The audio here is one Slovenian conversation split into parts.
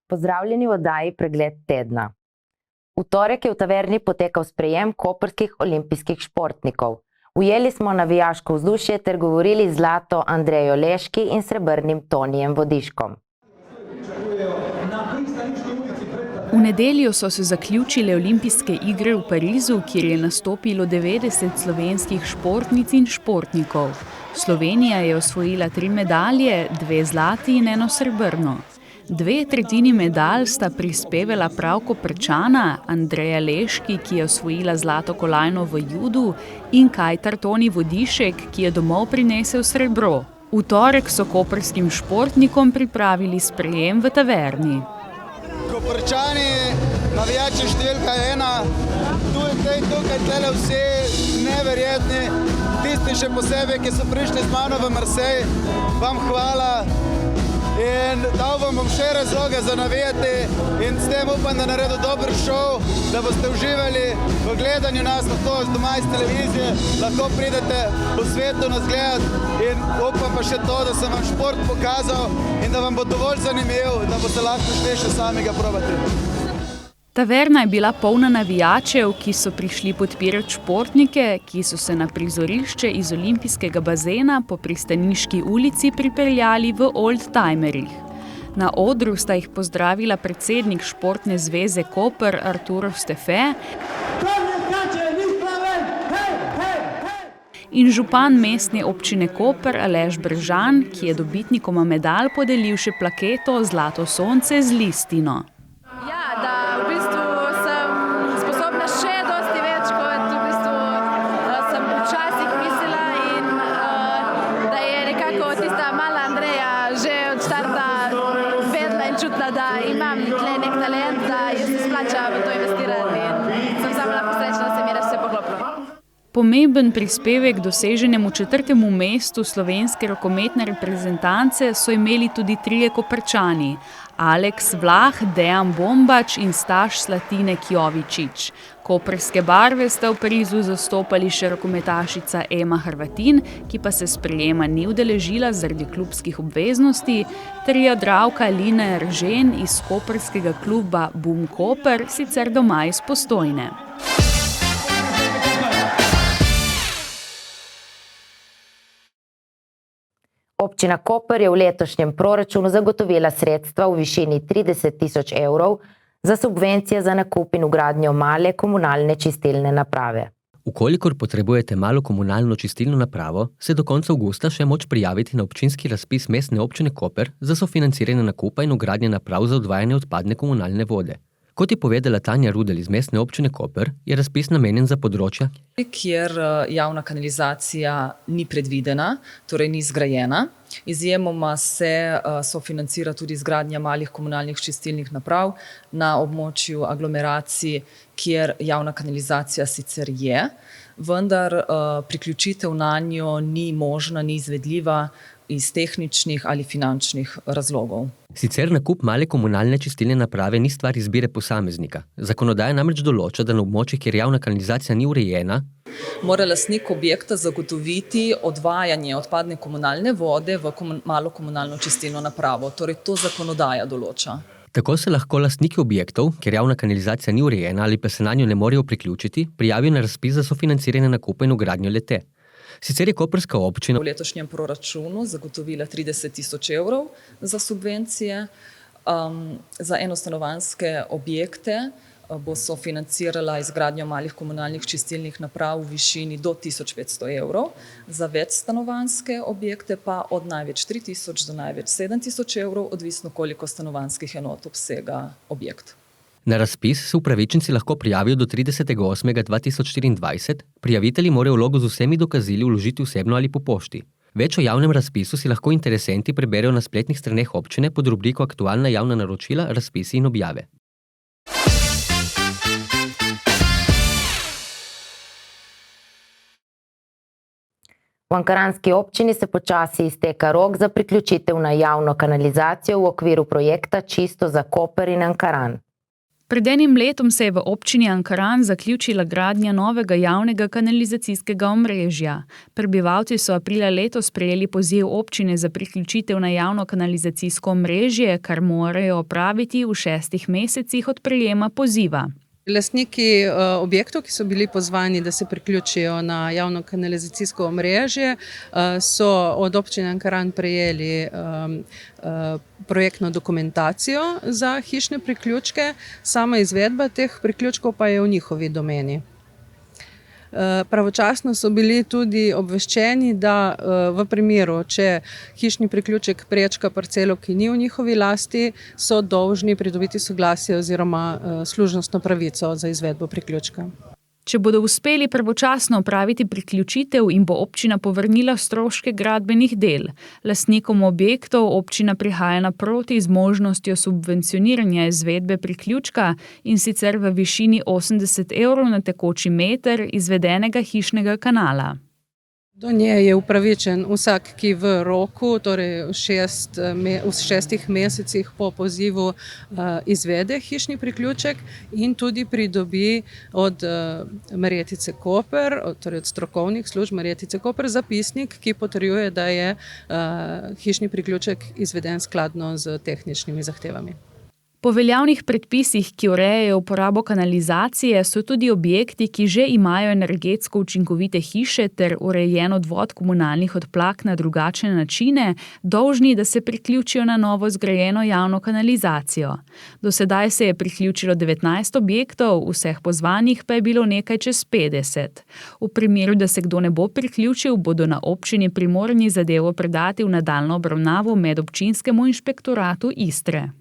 Pozdravljeni v oddaji Pregled tedna. V torek je v taverni potekal sprejem koprskih olimpijskih športnikov. Ujeli smo navijaško vzdušje ter govorili z zlato Andrejo Leški in srebrnim Tonijem Vodiškom. V nedeljo so se zaključile olimpijske igre v Parizu, kjer je nastopilo 90 slovenskih športnic in športnikov. Slovenija je osvojila 3 medalje, 2 zlati in 1 srebrno. 2/3 medalj sta prispevala prav Koprčana, Andreja Leški, ki je osvojila zlato kolajno v judu, in kajtar Toni Vodišek, ki je domov prinesel srebro. V torek so koprskim športnikom pripravili sprejem v taverni. Koprčani, navijači številka 1, tukaj tele vsi neverjetni, tisti še posebej, ki so prišli z mano v Marseille, vam hvala. In dal vam bom še razloge za navijati in s tem upam, da naredil dober šov, da boste uživali v gledanju nas lahko doma iz televizije, lahko pridete po svetu nas gledati in upam pa še to, da sem vam šport pokazal in da vam bo dovolj zanimiv, da boste lahko šli še sami ga probati. Taverna je bila polna navijačev, ki so prišli podpirati športnike, ki so se na prizorišče iz olimpijskega bazena po Pristaniški ulici pripeljali v oldtimerjih. Na odru sta jih pozdravila predsednik Športne zveze Koper Arturo Stefe in župan mestne občine Koper Aleš Brežan, ki je dobitnikoma medalj podelil še plaketo Zlato sonce z listino. Da imam tle nek talent, da jaz se splača v to investirati in sem sama lahko srečna, da se mi res vse poklopilo. Pomemben prispevek doseženemu 4. mestu slovenske rokometne reprezentance so imeli tudi 3 Koprčani: Aleks Vlah, Dejan Bombač in Staš Slatinek Jovičič. Koprske barve sta v Parizu zastopali še rokometašica Ema Hrvatin, ki pa se sprejema ni udeležila zaradi klubskih obveznosti, ter jadralka Lina Eržen iz koprskega kluba Bum Koper, sicer doma iz Postojne. Občina Koper je v letošnjem proračunu zagotovila sredstva v višini 30.000 evrov za subvencije za nakup in vgradnjo male komunalne čistilne naprave. Ukolikor potrebujete malo komunalno čistilno napravo, se do konca avgusta še moč prijaviti na občinski razpis Mestne občine Koper za sofinanciranje nakupa in vgradnje naprav za odvajanje odpadne komunalne vode. Kot je povedala Tanja Rudelj iz Mestne občine Koper, je razpis namenjen za področja, kjer javna kanalizacija ni predvidena, torej ni zgrajena. Izjemoma se sofinancira tudi izgradnja malih komunalnih čistilnih naprav na območju aglomeracij, kjer javna kanalizacija sicer je, vendar priključitev nanjo ni možna, ni izvedljiva iz tehničnih ali finančnih razlogov. Sicer nakup male komunalne čistilne naprave ni stvar izbire posameznika. Zakonodaja namreč določa, da na območjih, kjer javna kanalizacija ni urejena, mora lastnik objekta zagotoviti odvajanje odpadne komunalne vode v malo komunalno čistilno napravo. Torej to zakonodaja določa. Tako se lahko lastniki objektov, kjer javna kanalizacija ni urejena ali pa se nanjo ne morejo priključiti, prijavijo na razpis za sofinanciranje nakupa in vgradnjo le-te. Sicer je koprska občina v letošnjem proračunu zagotovila 30.000 evrov za subvencije. Za enostanovanjske objekte bo sofinancirala izgradnjo malih komunalnih čistilnih naprav v višini do 1500 evrov, za večstanovanjske objekte pa od največ 3.000 do največ 7.000 evrov, odvisno koliko stanovanjskih enot obsega objekt. Na razpis se upravičenci lahko prijavijo do 30.8.2024, prijavitelji morajo vlogo z vsemi dokazili vložiti osebno ali po pošti. Več o javnem razpisu si lahko interesenti preberejo na spletnih straneh občine pod rubriko Aktualna javna naročila, razpisi in objave. V ankaranski občini se počasi izteka rok za priključitev na javno kanalizacijo v okviru projekta Čisto za Koper in Ankaran. Pred enim letom se je v občini Ankaran zaključila gradnja novega javnega kanalizacijskega omrežja. Prebivalci so aprila letos prejeli poziv občine za priključitev na javno kanalizacijsko omrežje, kar morajo opraviti v 6 mesecih od prejema poziva. Lastniki objektov, ki so bili pozvani, da se priključijo na javno kanalizacijsko omrežje, so od občine Ankaran prejeli projektno dokumentacijo za hišne priključke, sama izvedba teh priključkov pa je v njihovi domeni. Pravočasno so bili tudi obveščeni, da v primeru, če hišni priključek prečka parcelo, ki ni v njihovi lasti, so dolžni pridobiti soglasje oziroma služnostno pravico za izvedbo priključka. Če bodo uspeli pravočasno opraviti priključitev, jim bo občina povrnila stroške gradbenih del. Lastnikom objektov občina prihaja naproti z možnostjo subvencioniranja izvedbe priključka, in sicer v višini 80 evrov na tekoči meter izvedenega hišnega kanala. Do nje je upravičen vsak, ki v roku, torej v 6 mesecih po pozivu izvede hišni priključek in tudi pridobi od Marjetice Koper, torej od strokovnih služb Marjetice Koper, zapisnik, ki potrjuje, da je hišni priključek izveden skladno z tehničnimi zahtevami. Po veljavnih predpisih, ki urejajo uporabo kanalizacije, so tudi objekti, ki že imajo energetsko učinkovite hiše ter urejen odvod komunalnih odplak na drugačne načine, dolžni, da se priključijo na novo zgrajeno javno kanalizacijo. Do sedaj se je priključilo 19 objektov, vseh pozvanih pa je bilo nekaj čez 50. V primeru, da se kdo ne bo priključil, bodo na občini primorani zadevo predati v nadaljnjo obravnavo medobčinskemu inšpektoratu Istre.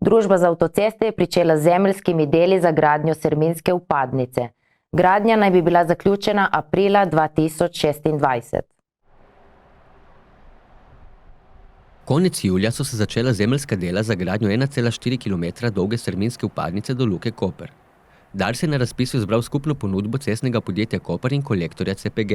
Družba za avtoceste je pričela z zemeljskimi deli za gradnjo Serminske vpadnice. Gradnja naj bi bila zaključena aprila 2026. Konec julija so se začela zemeljska dela za gradnjo 1,4 km dolge Serminske vpadnice do Luke Koper. Dars je na razpisu izbral skupno ponudbo cestnega podjetja Koper in kolektorja CPG.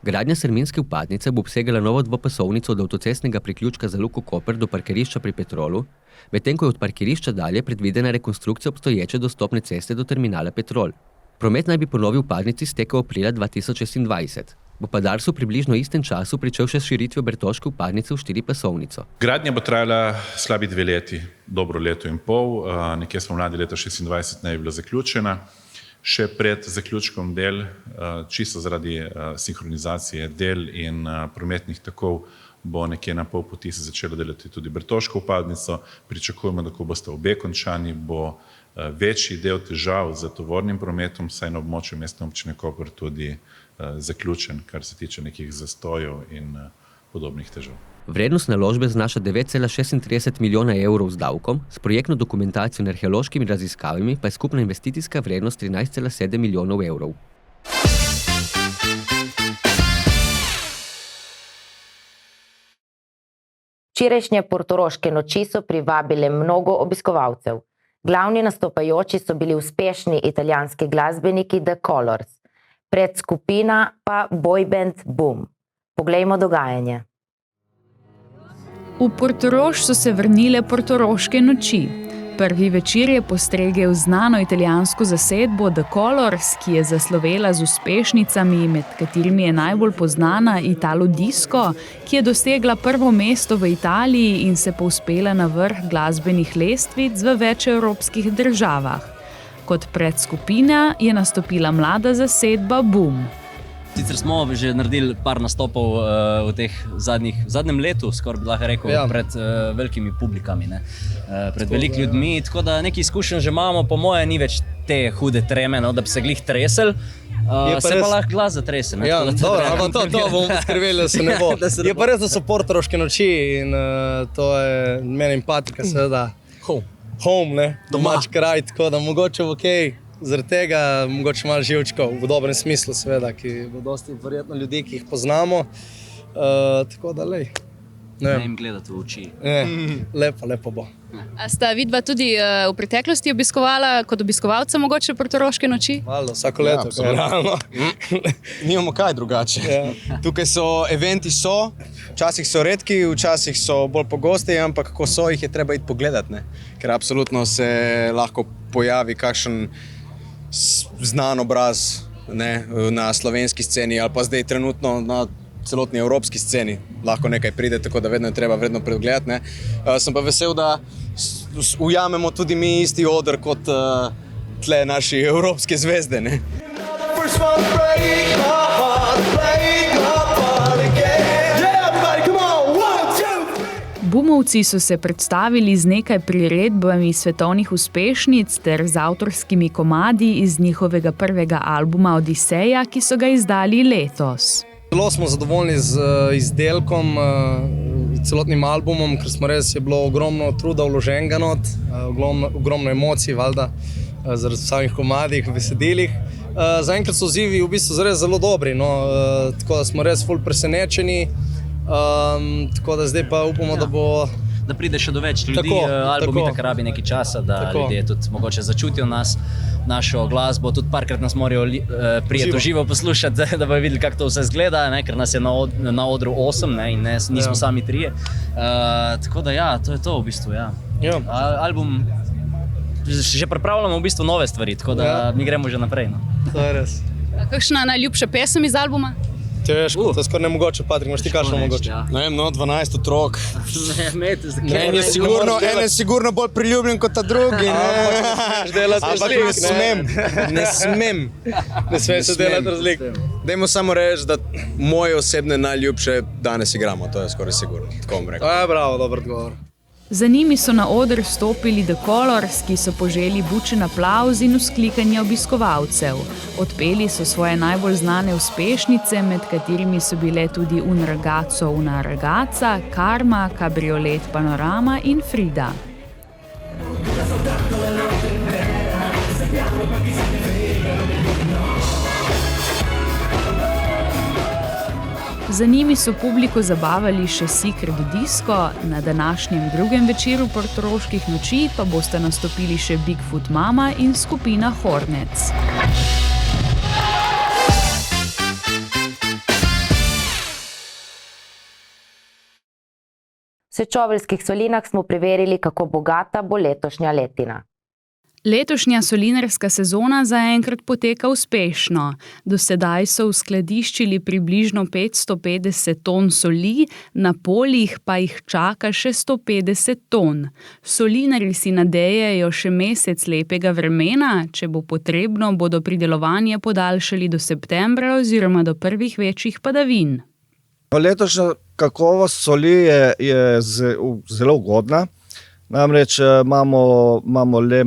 Gradnja Serminske vpadnice bo obsegala novo dvopasovnico od avtocestnega priključka za Luko Koper do parkirišča pri Petrolu, medtem ko je od parkirišča dalje predvidena rekonstrukcija obstoječe dostopne ceste do terminala Petrol. Promet naj bi po novi vpadnici stekel aprila 2026. Bo pa Dars v približno istem času pričel še s širitvijo Bertoške vpadnice v 4-pasovnico. Gradnja bo trajala slabi 2 leti, dobro leto in pol, nekje smo mladi leta 2026 naj bi bila zaključena. Še pred zaključkom del, čisto zaradi sinhronizacije del in prometnih tokov, bo nekje na pol poti se začelo delati tudi Bertoško vpadnico. Pričakujemo, da ko boste obe končani, bo večji del težav z tovornim prometom, saj na območju Mestne občine Koper tudi zaključen, kar se tiče nekih zastojev in podobnih težav. Vrednost naložbe znaša 9,36 milijona evrov z davkom, s projektno dokumentacijo in arheološkimi raziskavami pa je skupna investicijska vrednost 13,7 milijonov evrov. Včerajšnje portoroške noči so privabile mnogo obiskovalcev. Glavni nastopajoči so bili uspešni italijanski glasbeniki The Colors, predskupina pa boyband Boom. Poglejmo dogajanje. V Portorož so se vrnile portoroške noči. Prvi večer je postregel znano italijansko zasedbo The Colors, ki je zaslovela z uspešnicami, med katerimi je najbolj poznana Italo Disco, ki je dosegla prvo mesto v Italiji in se povzpela na vrh glasbenih lestvic v več evropskih državah. Kot predskupina je nastopila mlada zasedba Boom. Sicer smo že naredili par nastopov v zadnjem letu, skoraj bi lahko rekel, pred velikimi publikami, pred veliko ljudmi, tako da nekaj izkušenj že imamo, po moje ni več te hude treme, da bi se glih tresel, se pa lahko glas zatrese. Ja, dobro, ampak to bomo skrbeli, da se ne bo. Je pa res, da so portoroške noči in to je meni empatika, seveda. Home, domač kraj, tako da mogoče v okej. Zaradi tega mogoče malo živčkov, v dobrem smislu seveda, ki bo dosti verjetno ljudi, ki jih poznamo, tako da lej. Ne jim gledati v oči. Lepo bo. A sta vidva tudi v preteklosti obiskovala kot obiskovalca mogoče Portoroške noči? Malo, vsako leto. Realno. Nimamo kaj drugače. Tukaj eventi so, včasih so redki, včasih so bolj pogosti, ampak ko so, jih je treba iti pogledati, ne? Ker absolutno se lahko pojavi kakšen znan obraz, ne, na slovenski sceni ali pa zdaj trenutno na celotni evropski sceni lahko nekaj pride, tako da vedno je treba vredno pregledati, ne. Sem pa vesel, da ujamemo tudi mi isti oder kot tle naši evropske zvezde, ne. Bumovci so se predstavili z nekaj priredbami svetovnih uspešnic ter z avtorskimi komadi iz njihovega prvega albuma Odiseja, ki so ga izdali letos. Zelo smo zadovoljni z izdelkom, celotnim albumom, ker smo res je bilo ogromno truda vloženega not, ogromno emocij, valjda, zaradi samih komadih, veselih. Zaenkrat so odzivi v bistvu res zelo dobri, no, tako da smo res ful presenečeni, tako da zdaj pa upamo, da bo... Da pride še do več ljudi, album itak rabi nekaj časa, da ljudje tudi mogoče začutijo našo glasbo, tudi parkrat nas morajo prijeti v živo poslušati, da bojo videli, kako to vse izgleda, ker nas je na odru 8 in nismo sami 3. Tako da ja, to je to v bistvu, ja. Album, že pripravljamo v bistvu nove stvari, tako da mi gremo že naprej. To je res. Kakšna najljubša pesem iz albuma? Težko, to je skoraj nemogoče, Patrik, imaš ti kakšno mogoče? Ne vem, 12 otrok. En je sigurno bolj priljubljen kot ta drugi, ne smem se delati razlik. Dajmo samo reči, da moje osebne najljubše danes igramo, to je skoraj sigurno, tako bom rekel. Bravo, dober odgovor. Za njimi so na oder stopili The Colors, ki so poželi bučen aplavz in vzklikanje obiskovalcev. Odpeli so svoje najbolj znane uspešnice, med katerimi so bile tudi Un ragazzo, una ragazza, Karma, Kabriolet Panorama in Frida. Za njimi so publiko zabavali še Secret Disco, na današnjem drugem večeru Portoroških noči pa bosta nastopili še Bigfoot Mama in skupina Hornets. V Sečoveljskih solinah smo preverili, kako bogata bo letošnja letina. Letošnja solinarska sezona zaenkrat poteka uspešno. Do sedaj so uskladiščili približno 550 ton soli, na poljih pa jih čaka še 150 ton. Solinarji si nadejajo še mesec lepega vremena, če bo potrebno, bodo pridelovanje podaljšali do septembra oziroma do prvih večjih padavin. Letošnja kakovost soli je zelo ugodna. Namreč imamo le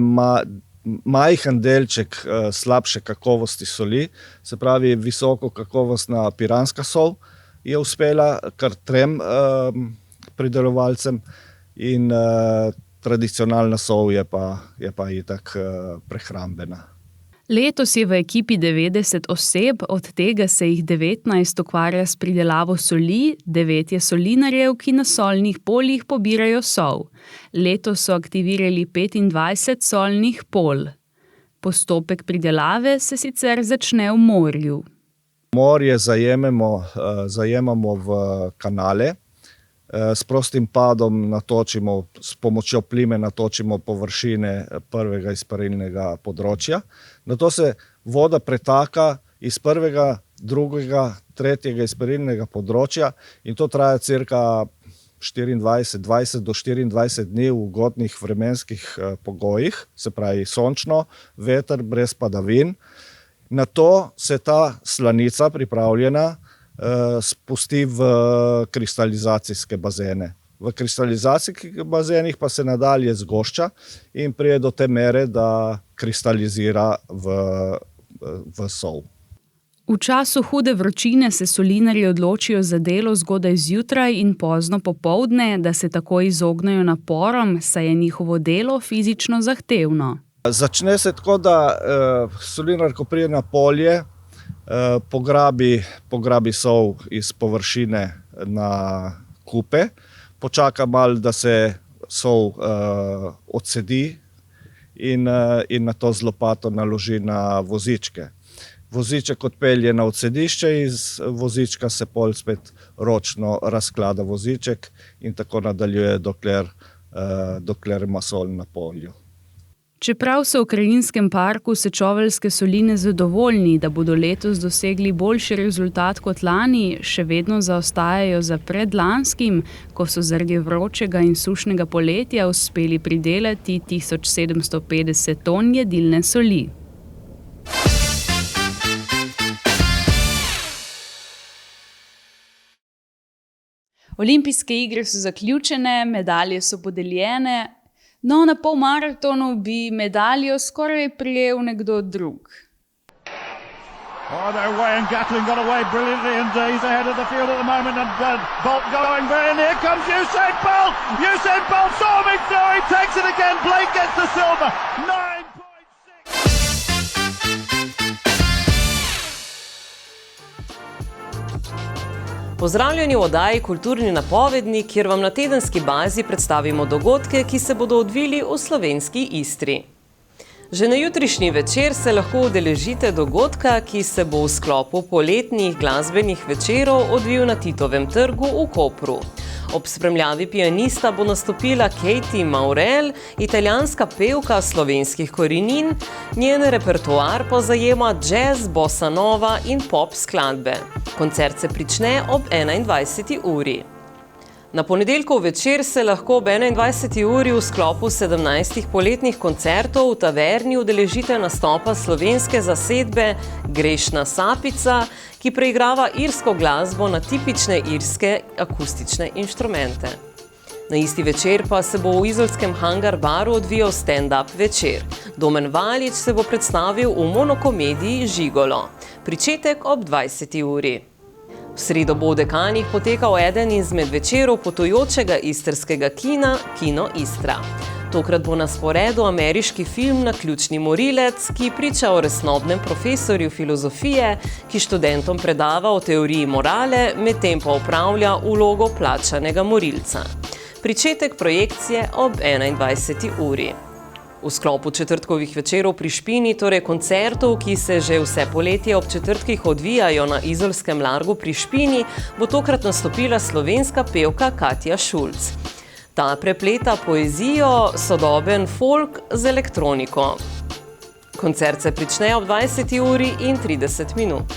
majhen delček slabše kakovosti soli, se pravi visoko kakovostna piranska sol je uspela kar 3 pridelovalcem in tradicionalna sol je pa itak prehrambena. Letos je v ekipi 90 oseb, od tega se jih 19 ukvarja s pridelavo soli, 9 je solinarjev, ki na solnih poljih pobirajo sol. Letos so aktivirali 25 solnih polj. Postopek pridelave se sicer začne v morju. Morje zajemamo v kanale, s prostim padom natočimo, s pomočjo plime natočimo površine prvega izparilnega področja. Nato se voda pretaka iz prvega, drugega, tretjega izparilnega področja in to traja cirka 20 do 24 dni v ugodnih vremenskih pogojih, se pravi sončno, veter brez padavin. Nato se ta slanica pripravljena spusti v kristalizacijske bazene. V kristalizacijskih bazenih pa se nadalje zgošča in prije do te mere, da kristalizira v sol. V času hude vročine se solinarji odločijo za delo zgodaj zjutraj in pozno popoldne, da se tako izognejo naporom, saj je njihovo delo fizično zahtevno. Začne se tako, da solinar, ko pride na polje, pograbi sol iz površine na kupe, počaka malo, da se sol odsedi in na to z lopato naloži na vozičke. Voziček odpelje na odsedišče, iz vozička se pol spet ročno razklada voziček in tako nadaljuje, dokler ima sol na polju. Čeprav so v Krajinskem parku Sečoveljske soline zadovoljni, da bodo letos dosegli boljši rezultat kot lani, še vedno zaostajajo za predlanskim, ko so zaradi vročega in sušnega poletja uspeli pridelati 1750 ton jedilne soli. Olimpijske igre so zaključene, medalje so podeljene. No, na polmaratonu bi medaljo skoraj prijel nekdo drug. Oh, they're away and Gatlin got away brilliantly and he's ahead of the field at the moment and Bolt going and here comes Usain Bolt! Usain Bolt storming through, he takes it again, Blake gets the silver, 9.6! Pozdravljeni v oddaji Kulturni napovednik, kjer vam na tedenski bazi predstavimo dogodke, ki se bodo odvili v slovenski Istri. Že na jutrišnji večer se lahko udeležite dogodka, ki se bo v sklopu poletnih glasbenih večerov odvil na Titovem trgu v Kopru. Ob spremljavi pianista bo nastopila Katie Maurel, italijanska pevka slovenskih korenin, njen repertoar pa zajema jazz, bossa nova in pop skladbe. Koncert se prične ob 21. uri. Na ponedeljkov večer se lahko ob 21. uri v sklopu 17 poletnih koncertov v taverni udeležite nastopa slovenske zasedbe Grešna sapica, ki preigrava irsko glasbo na tipične irske akustične inštrumente. Na isti večer pa se bo v izolskem Hangar baru odvijal stand-up večer. Domen Valjič se bo predstavil v monokomediji Žigolo. Pričetek ob 20. uri. V sredo bo v Dekanih potekal eden izmed večerov potujočega istrskega kina, Kino Istra. Tokrat bo na sporedu ameriški film Naključni morilec, ki priča o resnobnem profesorju filozofije, ki študentom predava o teoriji morale, medtem pa opravlja vlogo plačanega morilca. Pričetek projekcije ob 21. uri. V sklopu četrtkovih večerov pri Špini, torej koncertov, ki se že vse poletje ob četrtkih odvijajo na izolskem Largu pri Špini, bo tokrat nastopila slovenska pevka Katja Šulc. Ta prepleta poezijo, sodoben folk z elektroniko. Koncert se prične ob 20. uri in 30 minut.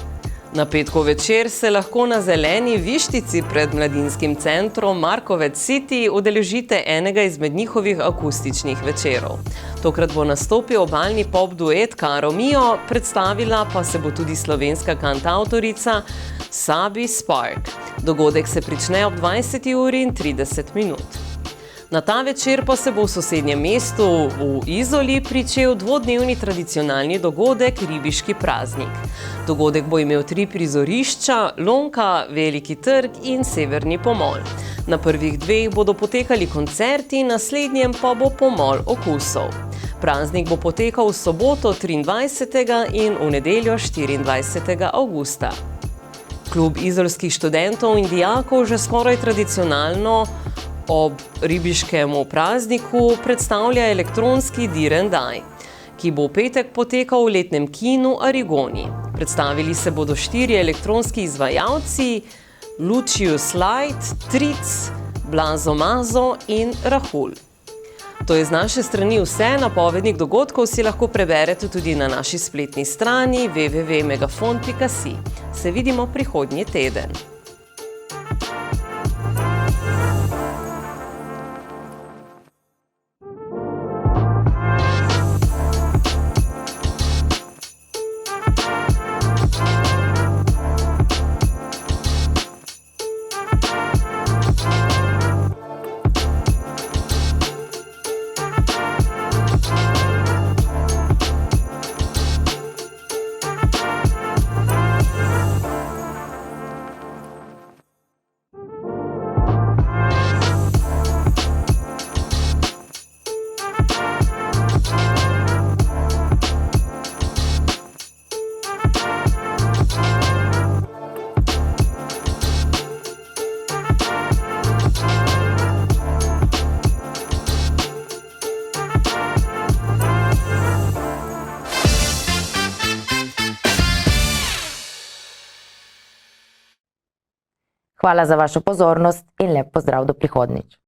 Na petkov večer se lahko na zeleni vištici pred mladinskim centrom Markovec City udeležite enega izmed njihovih akustičnih večerov. Tokrat bo nastopil obalni pop duet Caro Mio, predstavila pa se bo tudi slovenska kantavtorica Sabi Spark. Dogodek se prične ob 20. uri in 30 minut. Na ta večer pa se bo v sosednjem mestu v Izoli pričel dvodnevni tradicionalni dogodek Ribiški praznik. Dogodek bo imel 3 prizorišča, Lonka, Veliki trg in Severni pomol. Na prvih 2 bodo potekali koncerti, naslednjem pa bo pomol okusov. Praznik bo potekal v soboto 23. in v nedeljo 24. avgusta. Klub izolskih študentov in dijakov že skoraj tradicionalno ob ribiškemu prazniku predstavlja elektronski Dir and Die, ki bo v petek potekal v letnem kinu Arigoni. Predstavili se bodo 4 elektronski izvajalci, Lucius Light, Tric, Blazo Mazo in Rahul. To je z naše strani vse, napovednik dogodkov si lahko preberete tudi na naši spletni strani www.megafon.si. Se vidimo prihodnji teden. Hvala za vašo pozornost in lep pozdrav do prihodnjič.